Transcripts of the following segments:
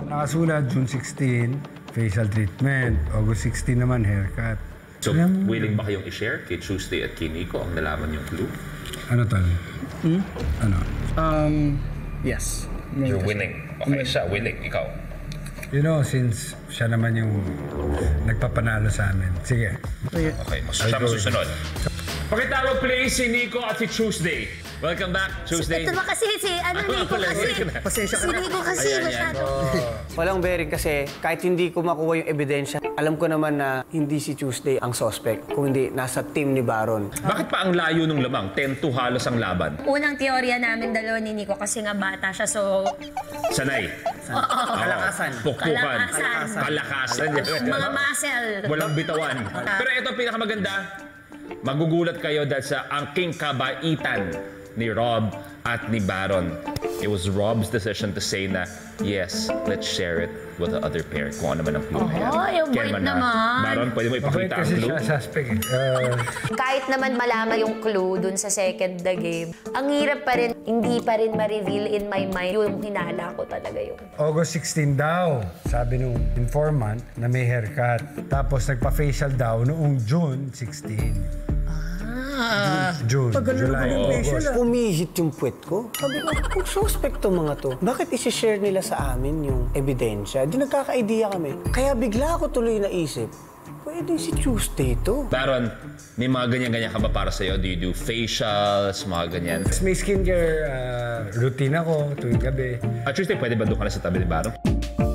nakasulat June 16, facial treatment. August 16 naman, haircut. So, willing ba kayong i-share kay Tuesday at kay Nico ang nalaman yung clue? Ano tal? Ano? Yes. You're willing. Okay, siya willing. Ikaw? You know, since siya naman yung nagpapanalo sa amin. Sige. Okay, siya masusunod. Pakitawag please si Nico at si Tuesday. Welcome back, Tuesday. Ito ba kasi si Nico kasi. Si Nico kasi masyado. Walang bearing kasi kahit hindi ko makuha yung ebidensya, alam ko naman na hindi si Tuesday ang suspect, kung hindi nasa team ni Baron. Bakit pa ang layo ng lamang? 10-2 halos ang laban. Unang teorya namin dalawa ni Nico kasi nga bata siya, so... Sanay. Kalakasan. Pukpukan. Kalakasan. Kalakasan. Mga muscle. Walang bitawan. Pero ito ang pinakamaganda. Magugulat kayo dahil sa angking kabaitan ni Rob at ni Baron. It was Rob's decision to say na, yes, let's share it with the other pair. Kung ano man ang clue na yan. Yung bait naman. Baron, pwede mo ipakita ang Kasi clue? siya suspect eh. Kahit naman malaman yung clue dun sa second the game, ang hirap pa rin, hindi pa rin ma-reveal in my mind yung hinala ko talaga yun. August 16 daw, sabi nung informant na may haircut. Tapos nagpa-facial daw noong June 16. June, July, August. Pumihit yung puwet ko. Sabi ko, kung suspect to mga to, bakit isi-share nila sa amin yung ebidensya? Di nagkaka-idea kami. Kaya bigla ako tuloy naisip, pwede si Tuesday to. Baron, may mga ganyan-ganyan ka ba para sa'yo? Do you do facials, mga ganyan? May skincare routine ako tuwing gabi. Tuesday, pwede ba doon ka na sa tabi ni Baron?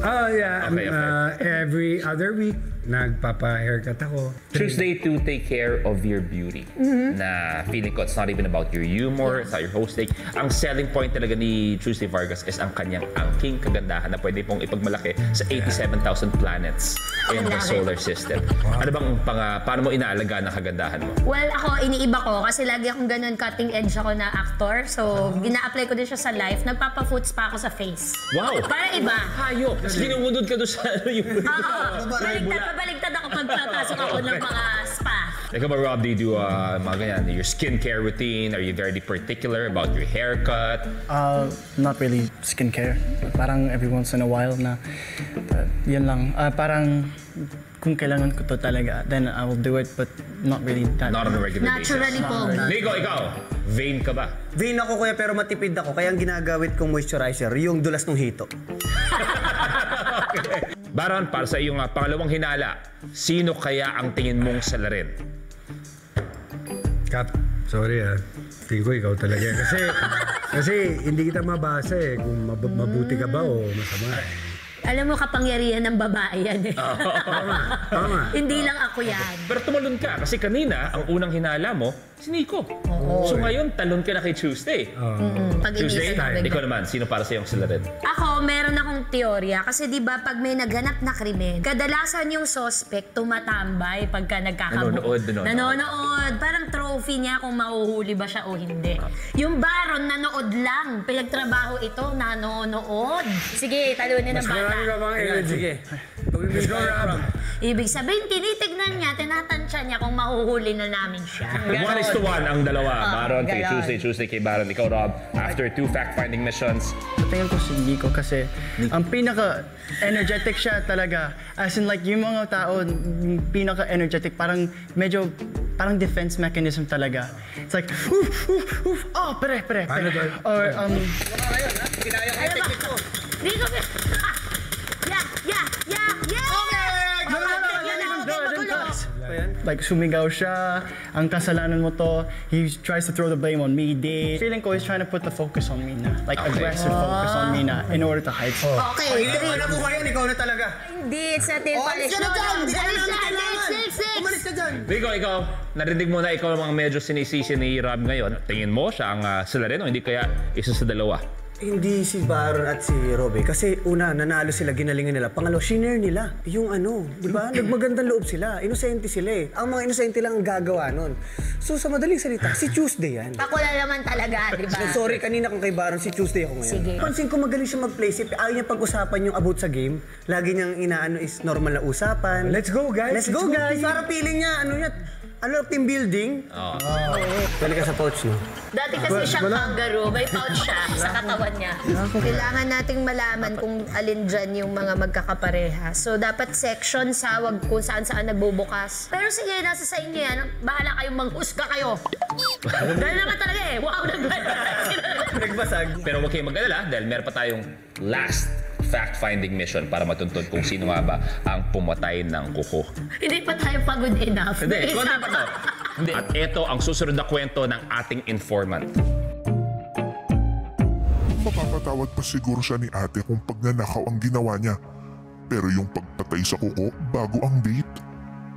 Oh, yeah. Okay. Every other week, nagpapa-haircut ako. Tuesday to take care of your beauty. Na feeling ko, it's not even about your humor, it's not your hosting. Ang selling point talaga ni Tuesday Vargas is ang kanyang angking kagandahan na pwede pong ipagmalaki sa 87,000 planets in the solar system. Ano bang paano mo inaalagaan ang kagandahan mo? Well, ako, iniiba ko kasi lagi akong ganun cutting edge ako na actor. So, gina-apply ko din siya sa life. Nagpapa-foots pa ako sa face. Wow! Para iba. Hayop! Tapos ginumudod ka doon sa yung... Baligtad ako pagpapasok ako ng mga spa. Ikaw ba, Rob, do you do mga ganyan, your skincare routine? Are you very particular about your haircut? Not really skincare. Parang every once in a while na yun lang. Parang kung kailangan ko to talaga, then I will do it, but not really that. Not on a regular Naturally po. Nico, ikaw, vain ka ba? Vain ako kuya, pero matipid ako. Kaya ang ginagawit kong moisturizer, yung dulas ng hito. Okay. Baron, para sa iyong pangalawang hinala, sino kaya ang tingin mong salarin? Kap, sorry Tingin ko ikaw talaga. Kasi hindi kita mabasa eh kung mabuti ka ba o masama eh. Alam mo, kapangyarihan ng babae yan eh. Tama. Hindi lang ako yan. Pero tumalon ka kasi kanina, ang unang hinala mo, si Nico. So ngayon, talon ka na kay Tuesday. Pag Tuesday, inisip namin. ikaw naman, sino para sa iyong salarin? Ako, meron akong teorya. Kasi di ba pag may naghanap na krimen, kadalasan yung suspect tumatambay pagka nagkakabuo. Nanonood. Parang trophy niya kung mahuhuli ba siya o hindi. Yung Baron, nanood lang. Pinagtrabaho ito, nanonood. Sige, talunin ng bata. Marami ka bang energy? Sige. Ibig sabihin, tinitignan niya, tinatansya niya kung mahuhuli na namin siya. 1:1 ang dalawa. Baron kay ganon. Tuesday kay Baron. Ikaw, Rob, after 2 fact-finding missions. Sa tingin ko si Nico kasi ang pinaka-energetic siya talaga. As in like, yung mga tao, yung pinaka-energetic, parang medyo, parang defense mechanism talaga. It's like, oh, pere. Or, Nico, like sumigaw siya, ang kasalanan mo to, he tries to throw the blame on me. Feeling ko he's trying to put the focus on me na, like aggressive focus on me na in order to hide something. Okay, Alam mo ba yan? Ikaw na talaga. Hindi, sa atin pa. Umalis ka na dyan! Umalis ka dyan! Rico, ikaw, narinig mo na ikaw ang mga medyo sinisisi ni Rob ngayon. Tingin mo siya ang salarin o hindi kaya isa sa dalawa? Hindi si Baron at si Robbie. Kasi una, nanalo sila, ginalingan nila. Pangalawa, shinare nila. Yung ano, di ba? Nagmagandang loob sila. Inosente sila eh. Ang mga inosente lang ang gagawa nun. So sa madaling salita, si Tuesday yan. Ako na naman talaga, di ba? Sorry kanina kung kay Baron, si Tuesday ako ngayon. Sige. Pansin ko magaling siya mag-play safe. Ayaw niya pag-usapan yung about sa game. Lagi niyang inaano is normal na usapan. Let's go, guys. Let's go, guys. Para feeling niya, ano niya, Ano, team building? Oo. Dali ka sa pouch, no? Dati kasi siyang kangaroo, may pouch siya sa katawan niya. Kailangan nating malaman kung alin dyan yung mga magkakapareha. So, dapat section sa wag kung saan-saan nagbubukas. Pero sige, nasa sa inyo yan. Bahala kayong manghusga kayo. Dahil naman talaga eh. Wow, Nagbasag. Pero huwag kayong mag-alala dahil meron pa tayong last fact-finding mission para matuntun kung sino nga ba ang pumatay ng kuko. Hindi pa tayo pagod enough. Hindi, konti pa to. Hindi. At ito ang susunod na kwento ng ating informant. Mapapatawad pa siguro siya ni ate kung pagnanakaw ang ginawa niya. Pero yung pagpatay sa kuko bago ang date,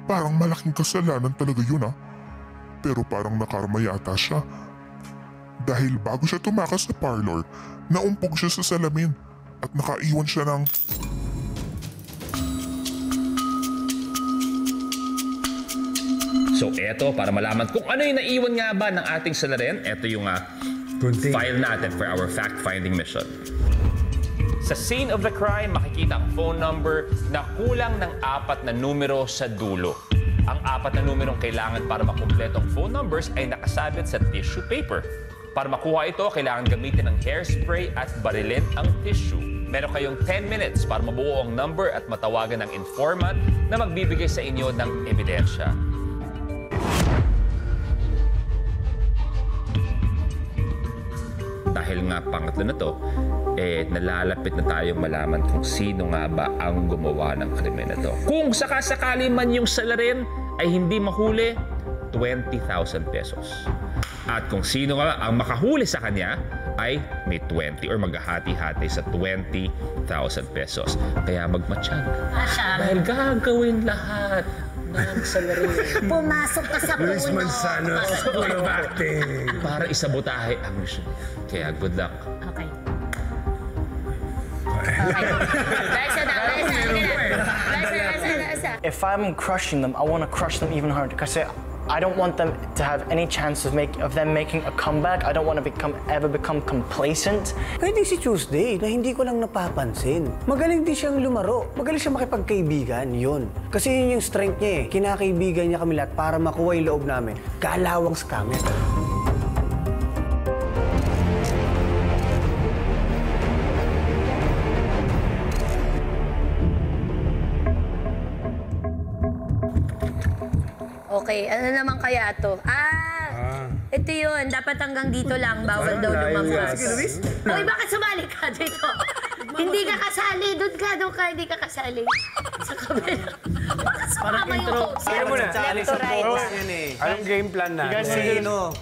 parang malaking kasalanan talaga yun Pero parang nakarma yata siya. Dahil bago siya tumakas sa parlor, naumpog siya sa salamin at nakaiwan siya ng... So eto, para malaman kung ano yung naiwan nga ba ng ating salarin, eto yung file natin for our fact-finding mission. Sa scene of the crime, makikita ang phone number na kulang ng 4 na numero sa dulo. Ang 4 na numerong kailangan para makumpleto ang phone numbers ay nakasabit sa tissue paper. Para makuha ito, kailangan gamitin ng hairspray at barilin ang tissue. Meron kayong 10 minutes para mabuo ang number at matawagan ng informant na magbibigay sa inyo ng ebidensya. Dahil nga pangatlo na to, nalalapit na tayong malaman kung sino nga ba ang gumawa ng krimen na to. Kung sakasakali man yung salarin ay hindi mahuli, 20,000 pesos. At kung sino nga ang makahuli sa kanya ay may 20 or maghahati-hati sa 20,000 pesos. Kaya magmatsyag. Dahil gagawin lahat ng salarin. Pumasok ka sa puno. Luis Manzano, School of Acting. Para isabotahe ang mission. Kaya good luck. Okay. If I'm crushing them, I want to crush them even harder. Kasi I don't want them to have any chance of them making a comeback. I don't want to ever become complacent. Pwede si Tuesday na hindi ko lang napapansin. Magaling din siyang lumaro. Magaling siyang makipagkaibigan, yun. Kasi yun yung strength niya eh. Kinakaibigan niya kami lahat para makuha yung loob namin. Kalawang scammer. Okay, ano naman kaya to? Ito yun. Dapat hanggang dito lang. Bawal daw lumabas. Sige, Luis. Uy, bakit sumali ka dito? Hindi ka kasali. Doon ka. Hindi ka kasali. Sa kabila. Bakit sumama yung host? Ayaw mo na. Left to right lang. Anong game plan na?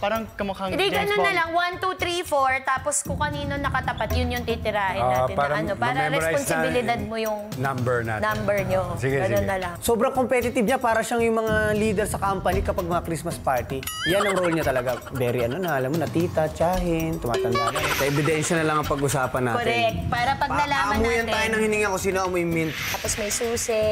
Parang kamukhang Hindi, James ganun Bond. na lang. 1, 2, 3, 4. Tapos kung kanino nakatapat, yun yung titirahin natin. para Para ma-memorize responsibilidad na mo yung number natin. number nyo. Sige, Ganun sige. na lang. Sobrang competitive niya. Para siyang yung mga leader sa company kapag mga Christmas party. Yan ang role niya talaga. Very alam mo na tita, tiyahin, tumatanda na. Sa ebidensya na lang ang pag-usapan natin. Correct. Para pag nalaman Aamuyan natin. tayo ng hininga kung sino amoy mint. Tapos may susi.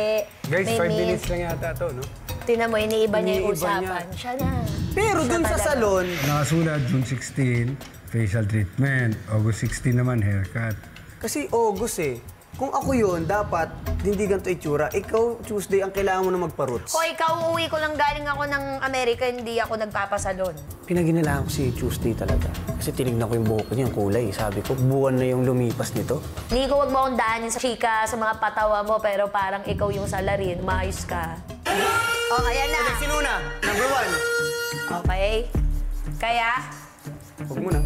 Guys, may 5 mint. minutes lang yata to, no? Tinan mo, iniiba niya yung Iniiba niya. usapan. Siya na. Pero dun sa talaga. salon, Nakasulat, June 16, facial treatment. August 16 naman, haircut. kasi August eh. Kung ako yun, dapat hindi ganito itsura. Ikaw, Tuesday, ang kailangan mo na magpa-roots. O ikaw, uuwi ko lang galing ako ng Amerika, hindi ako nagpapasalon. Pinaginalaan ko si Tuesday talaga. Kasi tinignan ko yung buhok niya, yung kulay. Sabi ko, buwan na yung lumipas nito. Nico, wag mo akong daanin sa chika, sa mga patawa mo, pero parang ikaw yung salarin, maayos ka. O, ayan na. Sino na? Number 1. Okay. Kaya, Huwag mo na.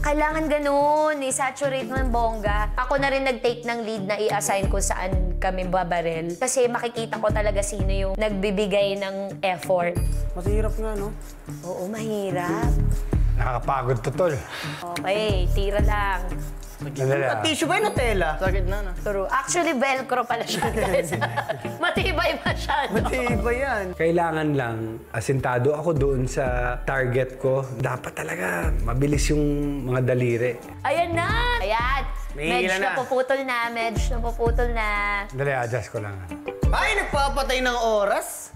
kailangan ganun, i-saturate mo ng bongga. Ako na rin nag-take ng lead na i-assign kung saan kami babarel. Kasi makikita ko talaga sino yung nagbibigay ng effort. Masihirap nga, no? Oo, mahirap. Nakakapagod to, tol. Okay, tira lang. At tissue ba yun na tela? Sa gitna na. True. Actually, velcro pala siya. Matibay masyado. Iba yan. Kailangan lang, asintado ako doon sa target ko. Dapat talaga mabilis yung mga daliri. Ayan na! Ayan! May Medj hila na na. puputol na, medj na puputol na. Dali, adjust ko lang. Ay, nagpapatay ng oras.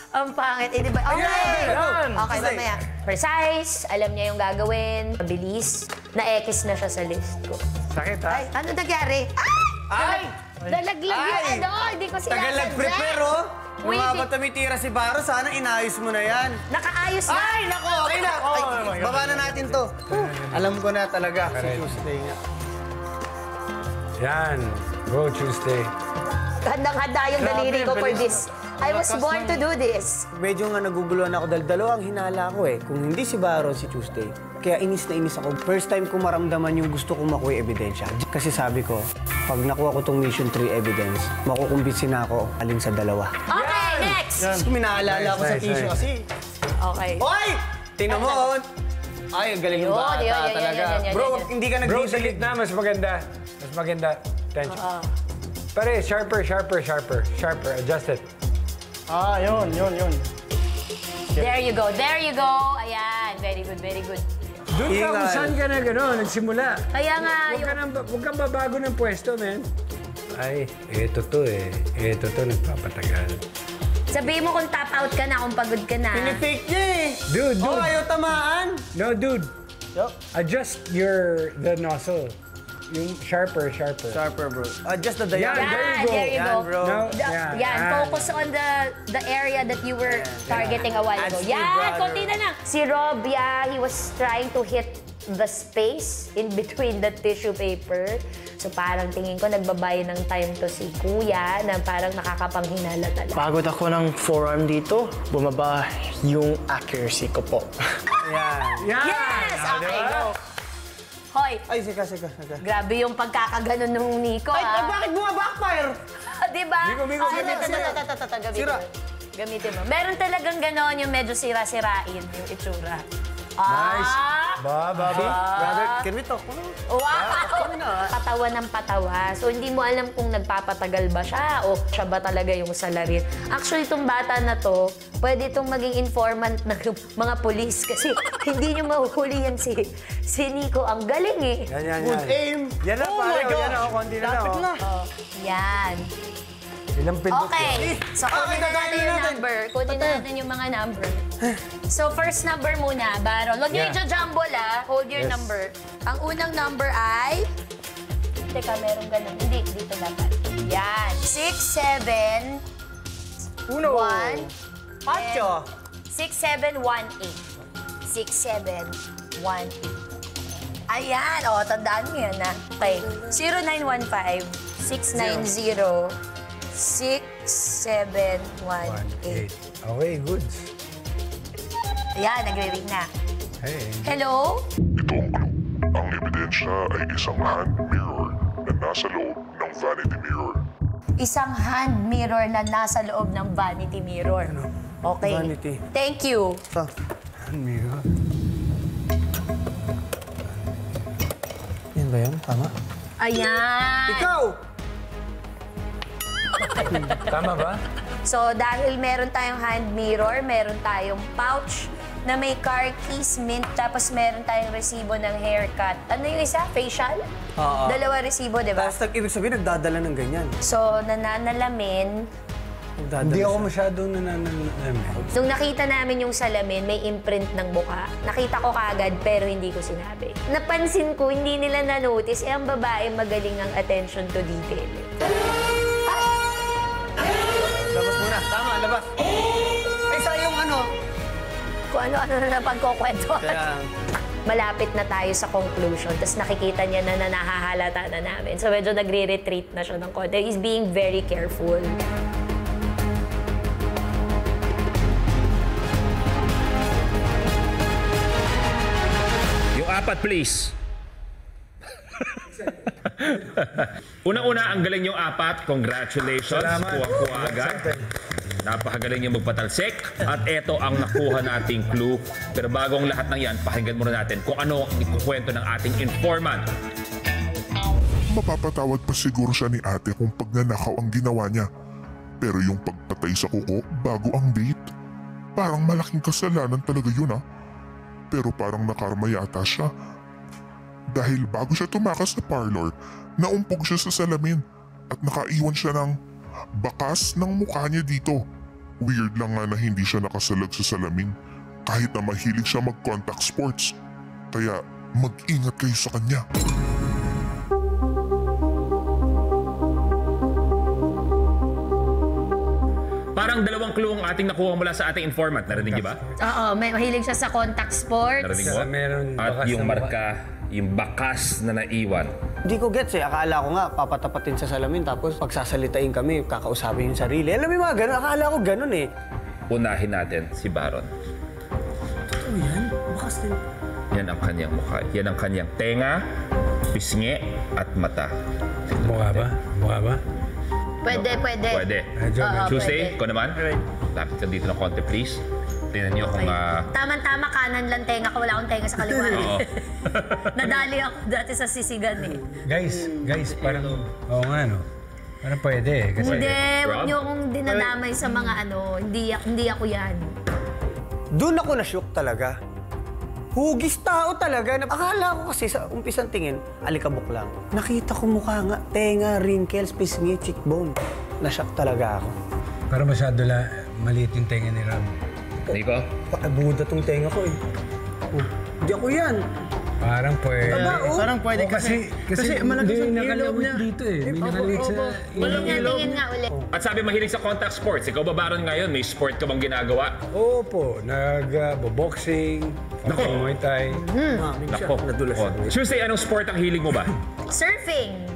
Ang pangit. Eh, di ba? Okay! Ayan! Okay, Kasi- mamaya. Precise, alam niya yung gagawin, mabilis. Na-X na siya sa list ko. Sakit, ha? Ay, ano nangyari? Ay! Ay! Nalaglag yung Ay! ano, hindi ko Tagal sinasadya. nag-prepare, oh. Nung nga ba tumitira si Baro, sana inayos mo na yan. Nakaayos na. Ay, nako, okay na. Ay, baba na natin to. Alam ko na talaga si Tuesday nga. Yan. Go, Tuesday. Handang-handa yung daliri ko for this. I was born to do this. Medyo nga naguguluhan ako dahil dalawang hinala ko eh. Kung hindi si Baro, si Tuesday. Kaya inis na inis ako. First time ko maramdaman yung gusto kong makuha ebidensya. Kasi sabi ko, pag nakuha ko tong Mission 3 evidence, makukumbinsin na ako alin sa dalawa. Okay, next! Kung minaalala ko sa Nice, tissue nice. kasi. Okay. Oy! Tingnan mo, oh. Ay, ang galing ng Yun, bata yun, yun, talaga. yun, yun, Bro, yun. hindi ka Bro, sa nag-delete. gitna, mas maganda. Mas maganda. Tension. Pare, sharper. Adjust it. Ah, yun. There you go. Ayan, very good. Doon ka kung saan ka na gano'n, nagsimula. Kaya nga, Huwag kang babago ng pwesto, man. Ay, eto to eh. Eto to, nagpapatagal. sabihin mo kung tap out ka na, kung pagod ka na. Pinipake niya eh. Dude. Oh, ayaw tamaan. No, dude. Yup. Adjust the nozzle. Yung sharper. Sharper, bro. Just the Yan, diameter. there you go. There you Yan, go. bro. Now, Yan, focus on the area that you were targeting a while ago. That's Yan, good, brother. konti na lang. Si Rob, he was trying to hit the space in between the tissue paper. So parang tingin ko nagbabay ng time to si Kuya na parang nakakapanghinala talaga. Pagod ako ng forearm dito, bumaba yung accuracy ko po. Yan. Yes! Okay, go. Hoy, Ay, sika. grabe yung pagkakaganon ng Nico, Ay, ah. bakit mo backfire? Diba? Miko, Gamitin Sira. mo. Gamitin mo. Meron talagang ganon yung medyo sira-sirain yung itsura. Nice. Ah! Brother, can we talk? Wow! Patawa ng patawa. So, hindi mo alam kung nagpapatagal ba siya o siya ba talaga yung salarin. Actually, itong bata na to, pwede itong maging informant ng mga polis kasi hindi nyo mahuhuli yan si Nico. Ang galing eh. Yan. Good aim. Yan na, Oh pare. my gosh. Yan na, konti na lang. Lapit oh. na. Yan. Ilang pindot Okay. So, kunin na gagawin natin yung natin. number. Kunin na natin yung mga number. So, first number muna, Baron. Huwag niyo Yeah. i-jumble, ah. Hold your Yes. number. Ang unang number ay... Teka, meron ganun. Hindi, dito dapat. Yan. 6, 7, 1, Pacho. 6, 7, 1, 8. 6, 7, 1, 8. Ayan. O, tandaan mo yan, ha? Okay. 0915 690 6718. Okay, goods. Ayan, nagre-ring na. Hey. Ito Hello? ang clue. Ang ebidensya ay isang hand mirror na nasa loob ng vanity mirror. Isang hand mirror na nasa loob ng vanity mirror. Okay. Vanity. Thank you. Amigo. Yan ba yan? Tama? Ayan. Ikaw! Tama ba? So, dahil meron tayong hand mirror, meron tayong pouch na may car keys, mint, tapos meron tayong resibo ng haircut. Ano yung isa? Facial? Oo. Dalawa resibo, di ba? Tapos ibig sabihin, nagdadala ng ganyan. So, nananalamin. Nagdadala Hindi ako siya. masyadong nananalamin. Nung nakita namin yung salamin, may imprint ng buka. Nakita ko kaagad, pero hindi ko sinabi. Napansin ko, hindi nila na-notice, ang babae magaling ang attention to detail. Labas muna. Tama, labas. Ay, sayang ano. Kung ano-ano na pagkukwentuhan. Kaya, Malapit na tayo sa conclusion, tapos nakikita niya na nahahalata na namin. So medyo nagre-retreat na siya ng konti. He's being very careful. Yung apat, please. Unang-una, ang galing yung apat. Congratulations. Salamat. Kuha-kuha agad. Napakagaling yung magpatalsik. At ito ang nakuha nating clue. Pero bago ang lahat ng yan, pakinggan muna natin kung ano ang ikukwento ng ating informant. Mapapatawad pa siguro siya ni ate kung pagnanakaw ang ginawa niya. Pero yung pagpatay sa kuko bago ang date, parang malaking kasalanan talaga yun ah. Pero parang nakarma yata siya. Dahil bago siya tumakas sa parlor, naumpog siya sa salamin at nakaiwan siya ng bakas ng mukha niya dito. Weird lang nga na hindi siya nakasalag sa salamin kahit na mahilig siya mag-contact sports. Kaya mag-ingat kayo sa kanya. Para Parang dalawang clue ang ating nakuha mula sa ating informant. Narinig niyo ba? Oo, may mahilig siya sa contact sports. Narinig mo? Meron At bakas yung na marka, yung bakas na naiwan. Hindi ko gets eh. Akala ko nga, papatapatin sa salamin tapos pagsasalitain kami, kakausapin yung sarili. Alam mo yung mga ganun? Akala ko ganun eh. Unahin natin si Baron. Ano yan? Bakas din. Yan ang kanyang mukha. Yan ang kanyang tenga, pisngi, at mata. Mukha ba? Mukha ba? Pwede. Pwede. Medyo, Oo, Tuesday, pwede. ko naman. Lapit ka dito ng konti, please. Tingnan niyo kung... Tama-tama, kanan lang tenga ko. Wala akong tenga sa kaliwa. Oo. Nadali ako dati sa sisigan eh. Guys, parang, oo nga, no? Parang pwede eh. Kasi, Hindi, Rob? huwag niyo akong dinadamay sa mga ano. Hindi ako yan. Doon ako na-shook talaga. Hugis tao talaga. Akala ko kasi sa umpisang tingin, alikabok lang. Nakita ko mukha nga, tenga, wrinkles, pisngi, cheekbone. Na-shock talaga ako. parang masyado maliit yung tenga ni Ram. Nico? Buda tong tenga ko eh. Oh, hindi ako yan. Parang pwede. Parang pwede kasi malaki sa ilog niya. dito eh. May nakalawit sa Tingin nga ulit. At sabi mahilig sa contact sports. Ikaw ba, Baron, ngayon? May sport ka bang ginagawa? Opo, nag-boxing, Nako. Muay Thai. Nako. Nadulas Oh. Tuesday, anong sport ang hilig mo ba? Surfing.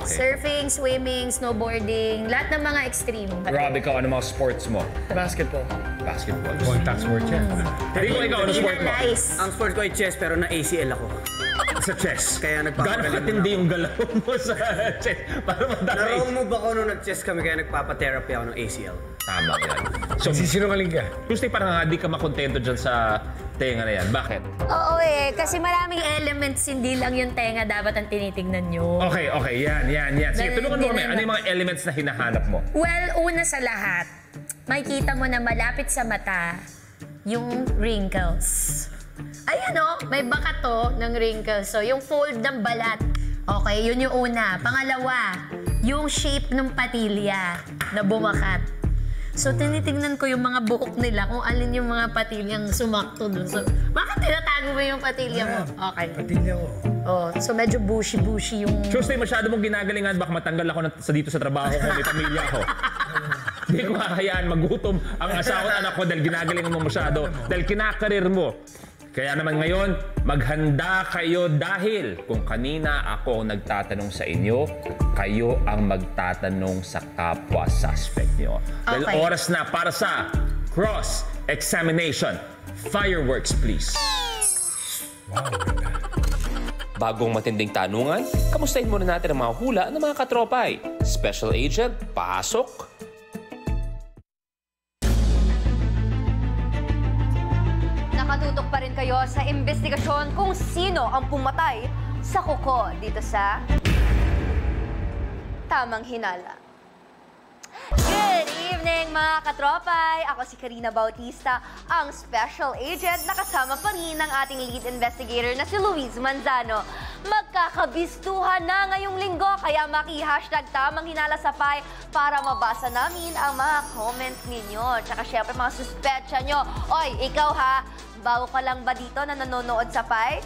Surfing, swimming, snowboarding, lahat ng mga extreme. Rob, ikaw, ano mga sports mo? Basketball. Basketball. Contact sport yan. Rico, ikaw, ano sport mo? Nice. Ang sport ko ay chess pero na ACL ako. Sa chess. Kaya Gano'n nagpapagaling katindi yung galaw mo sa chess? Para madami. Narong mo ba ako nung nag-chess kami kaya nagpapa-therapy ako ng ACL? Tama yan. So, Sisinungaling ka. Tuesday, parang nga di ka makontento dyan sa tenga na yan. Bakit? Oo eh, kasi maraming elements, hindi lang yung tenga dapat ang tinitignan nyo. Okay. Yan. Sige, Dahil tulungan mo hindi kami. na- Ano yung mga elements na hinahanap mo? Well, una sa lahat, makikita mo na malapit sa mata yung wrinkles. Ayan o, may bakat to ng wrinkles. So, yung fold ng balat. Okay, yun yung una. Pangalawa, yung shape ng patilya na bumakat. So, tinitingnan ko yung mga buhok nila kung alin yung mga patilyang sumakto dun. So, bakit tinatago mo yung patilya mo? Okay. Patilya ko. Oh, so medyo bushy-bushy yung... Tuesday, masyado mong ginagalingan. Baka matanggal ako dito sa trabaho ko. May pamilya ko. Hindi ko kakayaan magutom ang asawa at anak ko dahil ginagalingan mo masyado. Dahil kinakarir mo. Kaya naman ngayon, maghanda kayo dahil kung kanina ako nagtatanong sa inyo, kayo ang magtatanong sa kapwa suspect niyo. Dahil Okay. oras na para sa cross-examination. Fireworks, please. Bagong matinding tanungan, kamustahin muna natin ang mga hula ng mga katropay. Special Agent, pasok! Nakatutok pa rin kayo sa investigasyon kung sino ang pumatay sa kuko dito sa Tamang Hinala. Good evening mga katropay! Ako si Karina Bautista, ang special agent na kasama pa rin ng ating lead investigator na si Luis Manzano. Magkakabistuhan na ngayong linggo kaya maki-hashtag Tamang Hinala sa Pai para mabasa namin ang mga comments ninyo. Tsaka syempre mga suspetsya nyo. Oy, ikaw ha, bago ka lang ba dito na nanonood sa Pai?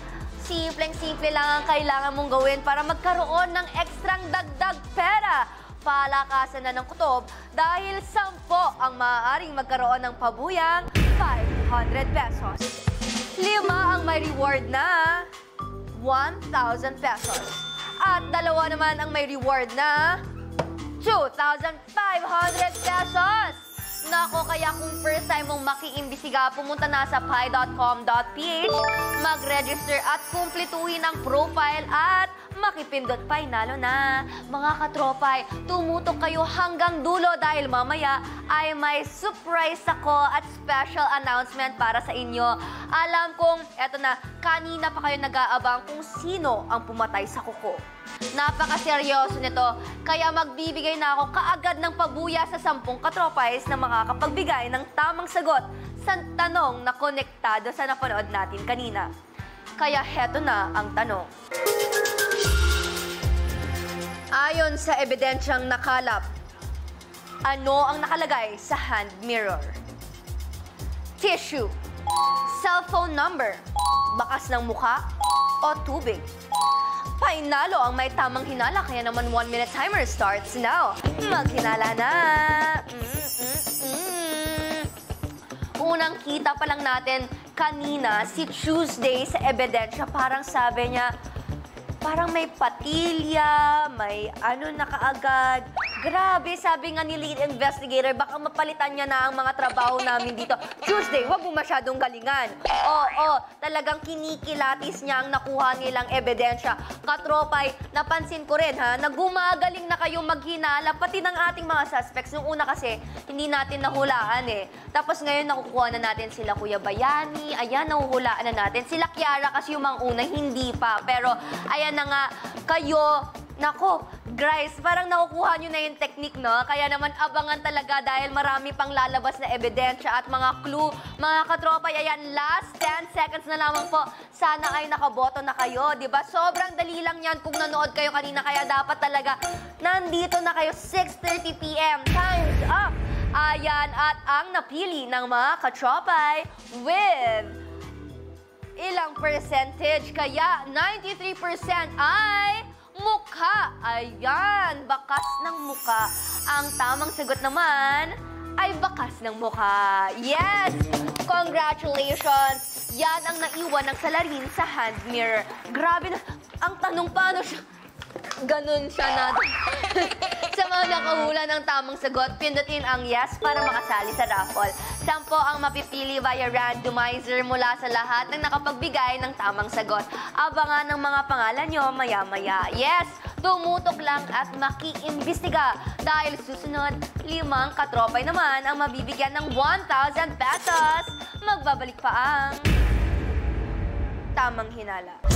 Simpleng-simple lang ang kailangan mong gawin para magkaroon ng ekstrang dagdag pera. Palakasan na ng kutob dahil 10 ang maaaring magkaroon ng pabuyang 500 pesos. 5 ang may reward na 1,000 pesos. At 2 naman ang may reward na 2,500 pesos. Nako, kaya kung first time mong makiimbisiga, pumunta na sa pi.com.ph, mag-register at kumpletuhin ang profile at makipindot pa'y nalo na. Mga katropay, tumutok kayo hanggang dulo dahil mamaya ay may surprise ako at special announcement para sa inyo. Alam kong, eto na, kanina pa kayo nag-aabang kung sino ang pumatay sa kuko. Napakaseryoso nito, kaya magbibigay na ako kaagad ng pabuya sa 10 katropais na makakapagbigay ng tamang sagot sa tanong na konektado sa napanood natin kanina. Kaya heto na ang tanong. Ayon sa ebidensyang nakalap, ano ang nakalagay sa hand mirror? Tissue, cellphone number, bakas ng mukha, o tubig? Painalo ang may tamang hinala, kaya naman 1-minute timer starts now. Maghinala na! unang kita pa lang natin kanina, si Tuesday sa ebidensya, parang sabi niya, parang may patilya, may ano na kaagad. Grabe, sabi nga ni lead investigator, baka mapalitan niya na ang mga trabaho namin dito. Tuesday, wag mo masyadong galingan. Oo, talagang kinikilatis niya ang nakuha nilang ebidensya. Katropay, napansin ko rin ha, na gumagaling na kayong maghinala, pati ng ating mga suspects. Nung una kasi, hindi natin nahulaan eh. Tapos ngayon, nakukuha na natin sila Kuya Bayani, ayan, nahuhulaan na natin. Sila Kiara kasi yung mga una, hindi pa. Pero, ayan na nga, kayo, nako, guys, parang nakukuha nyo na yung technique, no? Kaya naman abangan talaga dahil marami pang lalabas na ebidensya at mga clue. Mga katropay, ayan, last 10 seconds na lamang po. Sana ay nakaboto na kayo, di ba? Sobrang dali lang yan kung nanood kayo kanina. Kaya dapat talaga nandito na kayo 6:30 p.m. Time's up! Ayan, at ang napili ng mga katropay with ilang percentage, kaya 93% ay mukha. Ayan, bakas ng mukha. Ang tamang sagot naman ay bakas ng mukha. Yes! Congratulations! Yan ang naiwan ng salarin sa hand mirror. Grabe na. Ang tanong, paano siya? Ganun siya na. Sa mga nakahula ng tamang sagot, pindutin ang yes para makasali sa raffle. 10 ang mapipili via randomizer mula sa lahat ng nakapagbigay ng tamang sagot. Abangan ng mga pangalan nyo maya-maya. Yes, tumutok lang at makiimbestiga. Dahil susunod, 5 katropay naman ang mabibigyan ng 1,000 pesos. Magbabalik pa ang tamang hinala.